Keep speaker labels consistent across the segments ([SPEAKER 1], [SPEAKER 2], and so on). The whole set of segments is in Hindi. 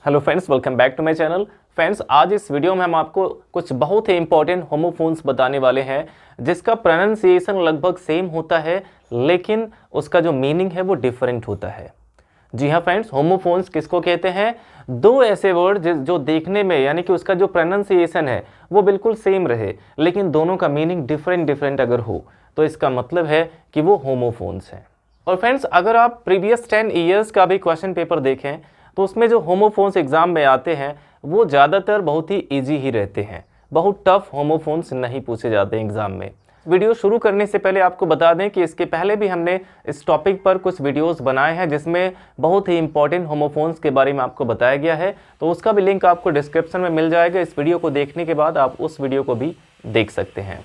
[SPEAKER 1] Hello friends, welcome back to my channel. Friends, आज इस वीडियो में हम आपको कुछ बहुत ही इंपॉर्टेंट होमोफोन्स बताने वाले हैं जिसका प्रोनाउंसिएशन लगभग सेम होता है, लेकिन उसका जो मीनिंग है वो डिफरेंट होता है। जी हाँ फ्रेंड्स, होमोफोन्स किसको कहते हैं? दो ऐसे वर्ड जो देखने में यानी कि उसका जो प्रोनाउंसिएशन है वो बिल्कुल सेम रहे, लेकिन दोनों का मीनिंग डिफरेंट अगर हो तो इसका मतलब है कि वो होमोफोन्स हैं। और फ्रेंड्स, अगर आप प्रीवियस 10 ईयर्स का भी क्वेश्चन पेपर देखें तो उसमें जो होमोफोन्स एग्जाम में आते हैं वो ज़्यादातर बहुत ही इजी ही रहते हैं, बहुत टफ होमोफोन्स नहीं पूछे जाते हैं एग्जाम में। वीडियो शुरू करने से पहले आपको बता दें कि इसके पहले भी हमने इस टॉपिक पर कुछ वीडियोस बनाए हैं जिसमें बहुत ही इंपॉर्टेंट होमोफोन्स के बारे में आपको बताया गया है, तो उसका भी लिंक आपको डिस्क्रिप्शन में मिल जाएगा। इस वीडियो को देखने के बाद आप उस वीडियो को भी देख सकते हैं।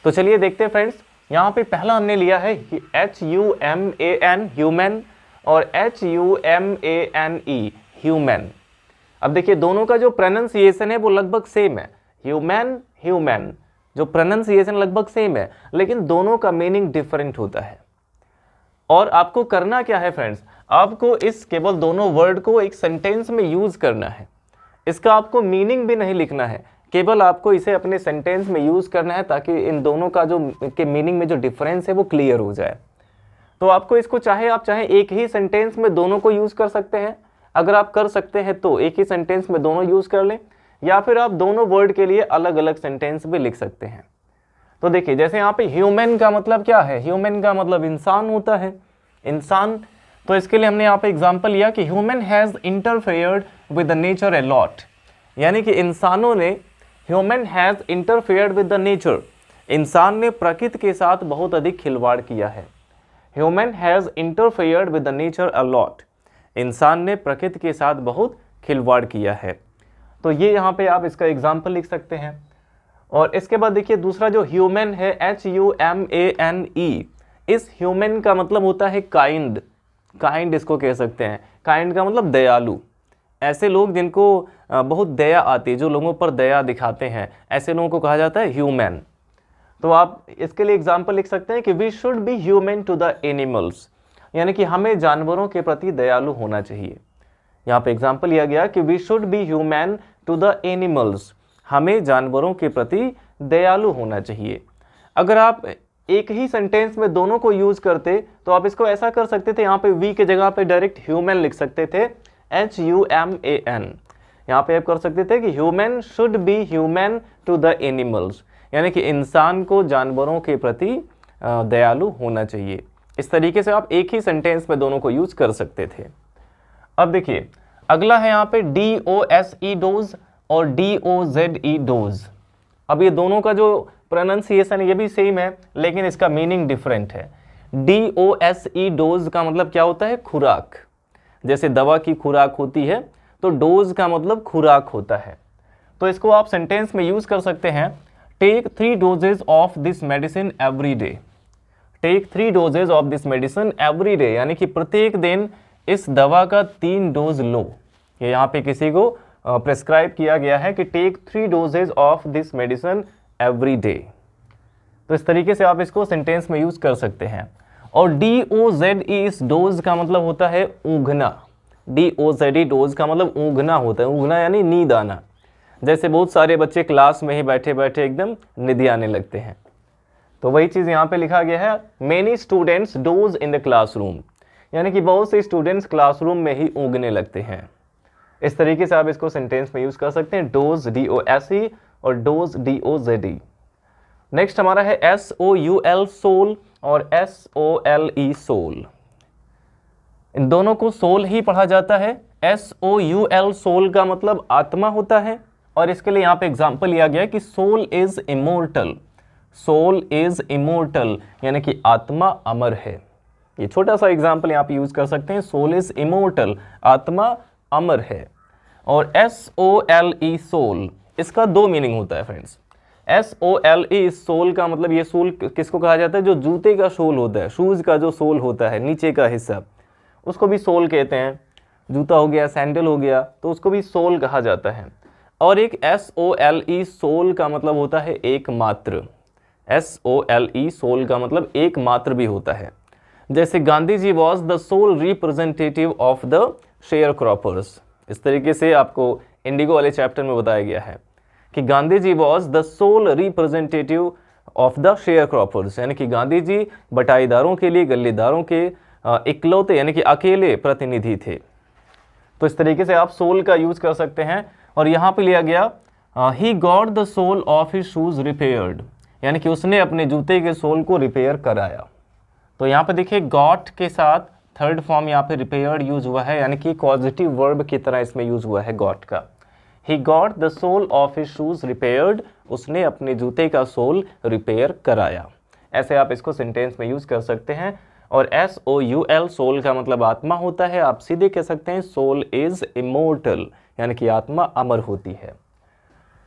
[SPEAKER 1] तो चलिए देखते हैं फ्रेंड्स। यहाँ पे पहला हमने लिया है HUMAN ह्यूमन और HUMANE ह्यूमन। अब देखिए दोनों का जो प्रोनाउंसिएशन है वो लगभग सेम है, ह्यूमन जो प्रोनाउंसिएशन लगभग सेम है, लेकिन दोनों का मीनिंग डिफरेंट होता है। और आपको करना क्या है फ्रेंड्स, आपको इस केवल दोनों वर्ड को एक सेंटेंस में यूज करना है। इसका आपको मीनिंग भी नहीं लिखना है, केवल आपको इसे अपने सेंटेंस में यूज करना है ताकि इन दोनों का जो के मीनिंग में जो डिफरेंस है वो क्लियर हो जाए। तो आपको इसको आप चाहे एक ही सेंटेंस में दोनों को यूज कर सकते हैं। अगर आप कर सकते हैं तो एक ही सेंटेंस में दोनों यूज कर लें, या फिर आप दोनों वर्ड के लिए अलग अलग सेंटेंस भी लिख सकते हैं। तो देखिए जैसे यहाँ पे ह्यूमन का मतलब क्या है, ह्यूमन का मतलब इंसान होता है, इंसान। तो इसके लिए हमने यहाँ पे एग्जांपल लिया कि human has interfered with the nature a lot, यानी कि इंसानों ने, human has interfered with the nature, इंसान ने प्रकृति के साथ बहुत अधिक खिलवाड़ किया है। Human has interfered with the nature a lot, इंसान ने प्रकृति के साथ बहुत खिलवाड़ किया है। तो ये यहाँ पे आप इसका एग्जाम्पल लिख सकते हैं। और इसके बाद देखिए दूसरा जो ह्यूमन है HUMANE, इस ह्यूमन का मतलब होता है काइंड, काइंड इसको कह सकते हैं। काइंड का मतलब दयालु, ऐसे लोग जिनको बहुत दया आती है, जो लोगों पर दया दिखाते हैं, ऐसे लोगों को कहा जाता है ह्यूमन। तो आप इसके लिए एग्जाम्पल लिख सकते हैं कि we should be human to the animals, यानी कि हमें जानवरों के प्रति दयालु होना चाहिए। यहाँ पे एग्जाम्पल लिया गया कि we should be human to the animals, हमें जानवरों के प्रति दयालु होना चाहिए। अगर आप एक ही सेंटेंस में दोनों को यूज करते तो आप इसको ऐसा कर सकते थे, यहाँ पे वी के जगह पे डायरेक्ट ह्यूमन लिख सकते थे, HUMAN। यहाँ पे आप कर सकते थे कि human should be human to the animals, यानी कि इंसान को जानवरों के प्रति दयालु होना चाहिए। इस तरीके से आप एक ही सेंटेंस में दोनों को यूज कर सकते थे। अब देखिए अगला है यहाँ पे DOSE डोज और DOZE डोज। अब ये दोनों का जो प्रोनाउंसिएशन है ये भी सेम है, लेकिन इसका मीनिंग डिफरेंट है। DOSE डोज का मतलब क्या होता है? खुराक। जैसे दवा की खुराक होती है तो डोज का मतलब खुराक होता है। तो इसको आप सेंटेंस में यूज कर सकते हैं, take 3 doses of this medicine every day. Take 3 doses of this medicine every day, यानी कि प्रत्येक दिन इस दवा का 3 डोज लो। ये यहाँ पे किसी को प्रेस्क्राइब किया गया है कि take 3 doses of this medicine every day. तो इस तरीके से आप इसको सेंटेंस में यूज कर सकते हैं। और DOZE इस डोज का मतलब होता है ऊँघना। DOZE डोज का मतलब ऊँघना होता है, ऊँघना यानी नींद आना। जैसे बहुत सारे बच्चे क्लास में ही बैठे बैठे एकदम निधि आने लगते हैं, तो वही चीज़ यहाँ पे लिखा गया है, many students dose in the classroom, यानी कि बहुत से स्टूडेंट्स क्लासरूम में ही ऊँघने लगते हैं। इस तरीके से आप इसको सेंटेंस में यूज कर सकते हैं, डोज DOSE और डोज DOZE। नेक्स्ट हमारा है SOUL सोल और SOLE सोल। इन दोनों को सोल ही पढ़ा जाता है। SOUL सोल का मतलब आत्मा होता है, और इसके लिए यहाँ पे एग्जाम्पल लिया गया कि soul is immortal, soul is immortal, यानी कि आत्मा अमर है। ये छोटा सा एग्जाम्पल यहाँ पे यूज कर सकते हैं, सोल इज इमोर्टल, आत्मा अमर है। और SOLE सोल, इसका 2 मीनिंग होता है फ्रेंड्स। SOLE सोल का मतलब, ये सोल किसको कहा जाता है? जो जूते का सोल होता है, शूज का जो सोल होता है नीचे का हिस्सा, उसको भी सोल कहते हैं। जूता हो गया, सैंडल हो गया, तो उसको भी सोल कहा जाता है। और एक SOLE सोल का मतलब होता है एकमात्र। SOLE सोल का मतलब एकमात्र भी होता है। जैसे Gandhi ji was the sole representative of the sharecroppers, इस तरीके से आपको इंडिगो वाले चैप्टर में बताया गया है कि Gandhi ji was the sole representative of the sharecroppers, यानी कि गांधी जी बटाईदारों के लिए, गल्लेदारों के इकलौते यानी कि अकेले प्रतिनिधि थे। तो इस तरीके से आप सोल का यूज कर सकते हैं। और यहाँ पे लिया गया he got the sole of his shoes repaired, यानी कि उसने अपने जूते के सोल को रिपेयर कराया। तो यहाँ पे देखिए गॉट के साथ थर्ड फॉर्म यहाँ पे रिपेयर्ड यूज हुआ है, यानी कि पॉजिटिव वर्ब की तरह इसमें यूज हुआ है गॉट का। He got the sole of his shoes repaired, उसने अपने जूते का सोल रिपेयर कराया। ऐसे आप इसको सेंटेंस में यूज कर सकते हैं। और SOUL सोल का मतलब आत्मा होता है। आप सीधे कह सकते हैं सोल इज इमोर्टल, यानी कि आत्मा अमर होती है।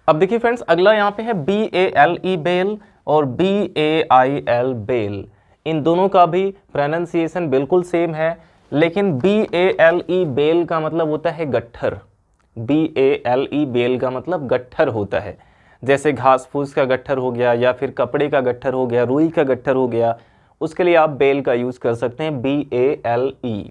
[SPEAKER 1] अब देखिए फ्रेंड्स, अगला यहाँ पे है BALE बेल और BAIL बेल। इन दोनों का भी प्रोनाउंसिएशन बिल्कुल सेम है, लेकिन BALE बेल का मतलब होता है गट्ठर। BALE बेल का मतलब गट्ठर होता है, जैसे घास फूस का गट्ठर हो गया या फिर कपड़े का गट्ठर हो गया, रुई का गट्ठर हो गया, उसके लिए आप बेल का यूज कर सकते हैं BALE।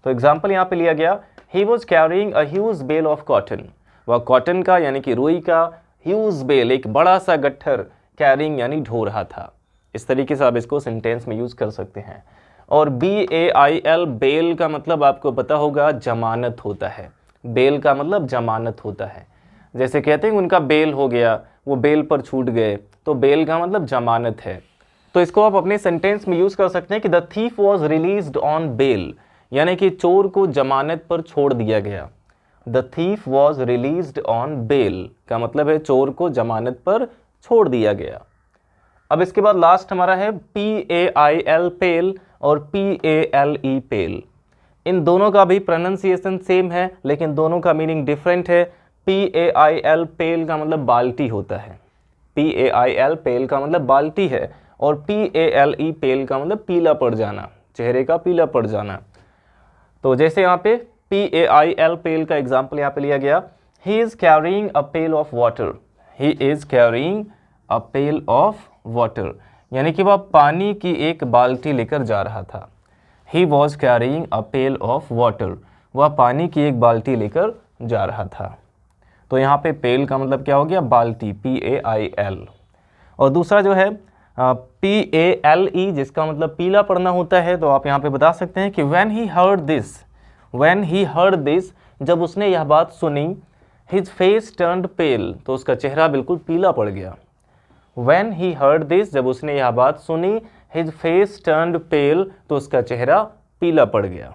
[SPEAKER 1] तो एग्जाम्पल यहाँ पे लिया गया, he was carrying a huge bale of cotton. वह कॉटन का यानी कि रुई का ह्यूज बेल, एक बड़ा सा गट्ठर, कैरिंग यानी ढो रहा था। इस तरीके से आप इसको सेंटेंस में यूज कर सकते हैं। और BAIL बेल का मतलब आपको पता होगा जमानत होता है। बेल का मतलब जमानत होता है, जैसे कहते हैं उनका बेल हो गया, वो बेल पर छूट गए, तो बेल का मतलब जमानत है। तो इसको आप अपने सेंटेंस में यूज कर सकते हैं कि the thief was released on bail, यानी कि चोर को जमानत पर छोड़ दिया गया। The thief was released on bail का मतलब है चोर को जमानत पर छोड़ दिया गया। अब इसके बाद लास्ट हमारा है PAIL पेल और PALE पेल। इन दोनों का भी प्रोनाउंसिएशन सेम है, लेकिन दोनों का मीनिंग डिफरेंट है। PAIL पेल का मतलब बाल्टी होता है, PAIL पेल का मतलब बाल्टी है, और PALE पेल का मतलब पीला पड़ जाना, चेहरे का पीला पड़ जाना। तो जैसे यहाँ पे PAIL पेल का एग्जाम्पल यहाँ पे लिया गया, he is carrying a pail of water. He is carrying a pail of water, यानी कि वह पानी की एक बाल्टी लेकर जा रहा था। He was carrying a pail of water, वह पानी की एक बाल्टी लेकर जा रहा था। तो यहाँ पे पेल का मतलब क्या हो गया, बाल्टी, PAIL। और दूसरा जो है PALE, जिसका मतलब पीला पड़ना होता है, तो आप यहाँ पे बता सकते हैं कि when he heard this, जब उसने यह बात सुनी, his face turned pale, तो उसका चेहरा बिल्कुल पीला पड़ गया। When he heard this, जब उसने यह बात सुनी, his face turned pale, तो उसका चेहरा पीला पड़ गया।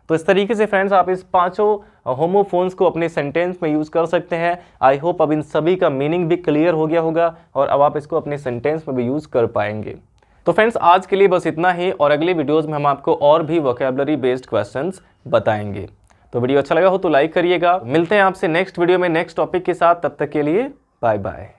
[SPEAKER 1] तो इस तरीके से फ्रेंड्स आप इस पांचों होमोफोन्स को अपने सेंटेंस में यूज़ कर सकते हैं। आई होप अब इन सभी का मीनिंग भी क्लियर हो गया होगा और अब आप इसको अपने सेंटेंस में भी यूज़ कर पाएंगे। तो फ्रेंड्स आज के लिए बस इतना ही, और अगले वीडियोज़ में हम आपको और भी वोकैबुलरी बेस्ड क्वेश्चंस बताएंगे। तो वीडियो अच्छा लगा हो तो लाइक करिएगा। मिलते हैं आपसे नेक्स्ट वीडियो में नेक्स्ट टॉपिक के साथ, तब तक के लिए बाय बाय।